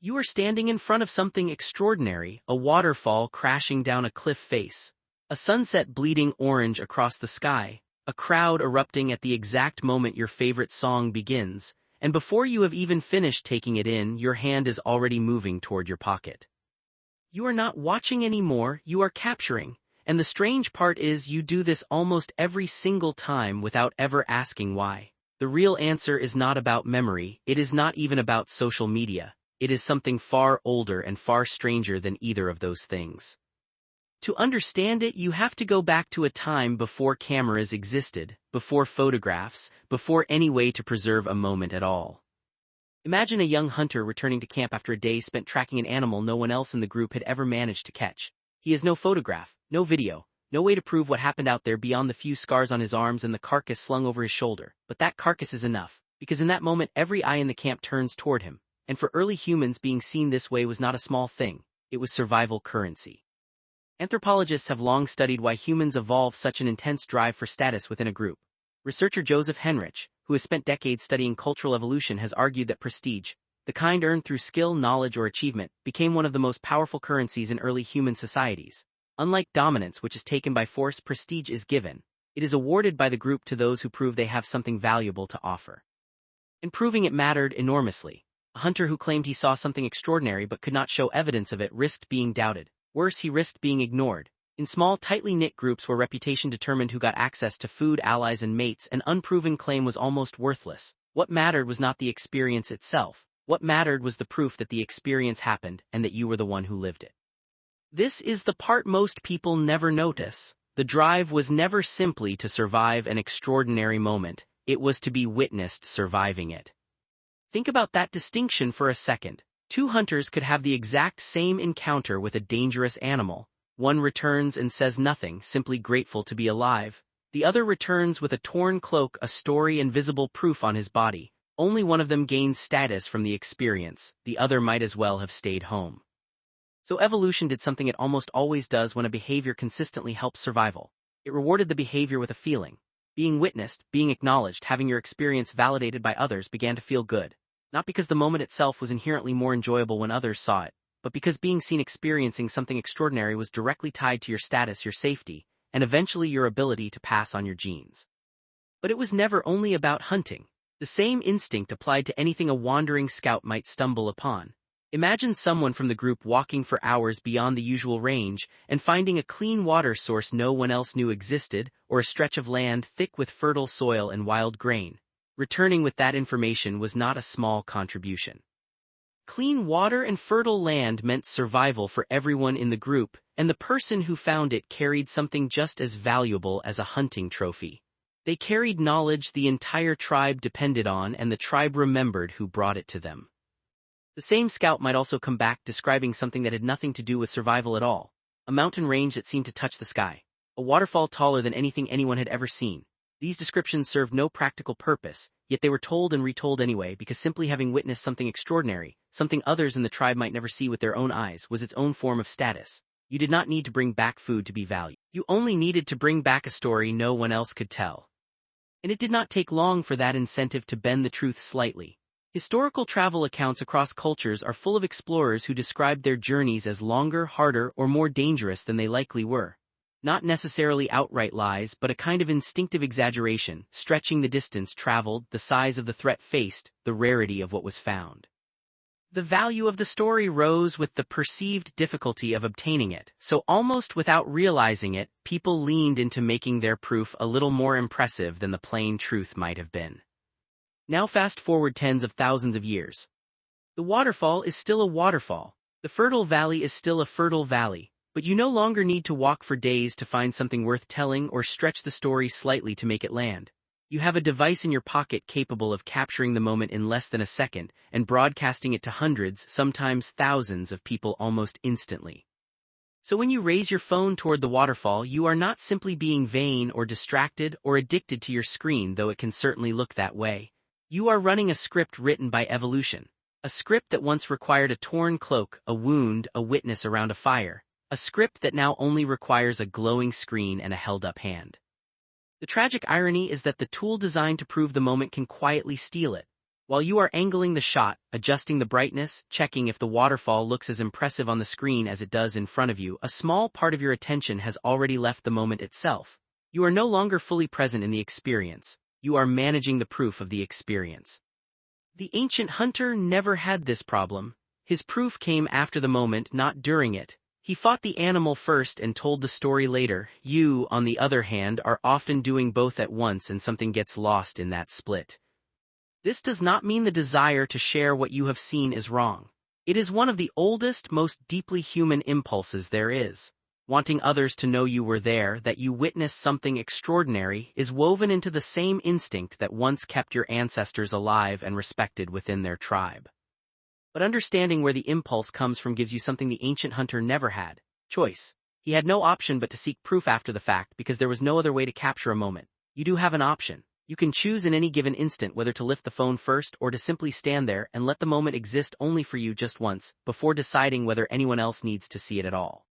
You are standing in front of something extraordinary, a waterfall crashing down a cliff face, a sunset bleeding orange across the sky, a crowd erupting at the exact moment your favorite song begins, and before you have even finished taking it in, your hand is already moving toward your pocket. You are not watching anymore, you are capturing, and the strange part is you do this almost every single time without ever asking why. The real answer is not about memory, it is not even about social media. It is something far older and far stranger than either of those things. To understand it, you have to go back to a time before cameras existed, before photographs, before any way to preserve a moment at all. Imagine a young hunter returning to camp after a day spent tracking an animal no one else in the group had ever managed to catch. He has no photograph, no video, no way to prove what happened out there beyond the few scars on his arms and the carcass slung over his shoulder. But that carcass is enough, because in that moment every eye in the camp turns toward him. And for early humans, being seen this way was not a small thing, it was survival currency. Anthropologists have long studied why humans evolve such an intense drive for status within a group. Researcher Joseph Henrich, who has spent decades studying cultural evolution, has argued that prestige, the kind earned through skill, knowledge, or achievement, became one of the most powerful currencies in early human societies. Unlike dominance, which is taken by force, prestige is given. It is awarded by the group to those who prove they have something valuable to offer. And proving it mattered enormously. A hunter who claimed he saw something extraordinary but could not show evidence of it risked being doubted. Worse, he risked being ignored. In small, tightly knit groups where reputation determined who got access to food, allies, and mates, an unproven claim was almost worthless. What mattered was not the experience itself. What mattered was the proof that the experience happened and that you were the one who lived it. This is the part most people never notice. The drive was never simply to survive an extraordinary moment. It was to be witnessed surviving it. Think about that distinction for a second. Two hunters could have the exact same encounter with a dangerous animal. One returns and says nothing, simply grateful to be alive. The other returns with a torn cloak, a story, and visible proof on his body. Only one of them gains status from the experience. The other might as well have stayed home. So evolution did something it almost always does when a behavior consistently helps survival. It rewarded the behavior with a feeling. Being witnessed, being acknowledged, having your experience validated by others began to feel good. Not because the moment itself was inherently more enjoyable when others saw it, but because being seen experiencing something extraordinary was directly tied to your status, your safety, and eventually your ability to pass on your genes. But it was never only about hunting. The same instinct applied to anything a wandering scout might stumble upon. Imagine someone from the group walking for hours beyond the usual range and finding a clean water source no one else knew existed, or a stretch of land thick with fertile soil and wild grain. Returning with that information was not a small contribution. Clean water and fertile land meant survival for everyone in the group, and the person who found it carried something just as valuable as a hunting trophy. They carried knowledge the entire tribe depended on, and the tribe remembered who brought it to them. The same scout might also come back describing something that had nothing to do with survival at all. A mountain range that seemed to touch the sky. A waterfall taller than anything anyone had ever seen. These descriptions served no practical purpose, yet they were told and retold anyway because simply having witnessed something extraordinary, something others in the tribe might never see with their own eyes, was its own form of status. You did not need to bring back food to be valued. You only needed to bring back a story no one else could tell. And it did not take long for that incentive to bend the truth slightly. Historical travel accounts across cultures are full of explorers who described their journeys as longer, harder, or more dangerous than they likely were. Not necessarily outright lies, but a kind of instinctive exaggeration, stretching the distance traveled, the size of the threat faced, the rarity of what was found. The value of the story rose with the perceived difficulty of obtaining it, so almost without realizing it, people leaned into making their proof a little more impressive than the plain truth might have been. Now fast forward tens of thousands of years. The waterfall is still a waterfall. The fertile valley is still a fertile valley. But you no longer need to walk for days to find something worth telling or stretch the story slightly to make it land. You have a device in your pocket capable of capturing the moment in less than a second and broadcasting it to hundreds, sometimes thousands of people almost instantly. So when you raise your phone toward the waterfall, you are not simply being vain or distracted or addicted to your screen, though it can certainly look that way. You are running a script written by evolution. A script that once required a torn cloak, a wound, a witness around a fire. A script that now only requires a glowing screen and a held-up hand. The tragic irony is that the tool designed to prove the moment can quietly steal it. While you are angling the shot, adjusting the brightness, checking if the waterfall looks as impressive on the screen as it does in front of you, a small part of your attention has already left the moment itself. You are no longer fully present in the experience. You are managing the proof of the experience. The ancient hunter never had this problem. His proof came after the moment, not during it. He fought the animal first and told the story later. You, on the other hand, are often doing both at once and something gets lost in that split. This does not mean the desire to share what you have seen is wrong. It is one of the oldest, most deeply human impulses there is. Wanting others to know you were there, that you witnessed something extraordinary, is woven into the same instinct that once kept your ancestors alive and respected within their tribe. But understanding where the impulse comes from gives you something the ancient hunter never had: choice. He had no option but to seek proof after the fact because there was no other way to capture a moment. You do have an option. You can choose in any given instant whether to lift the phone first or to simply stand there and let the moment exist only for you just once, before deciding whether anyone else needs to see it at all.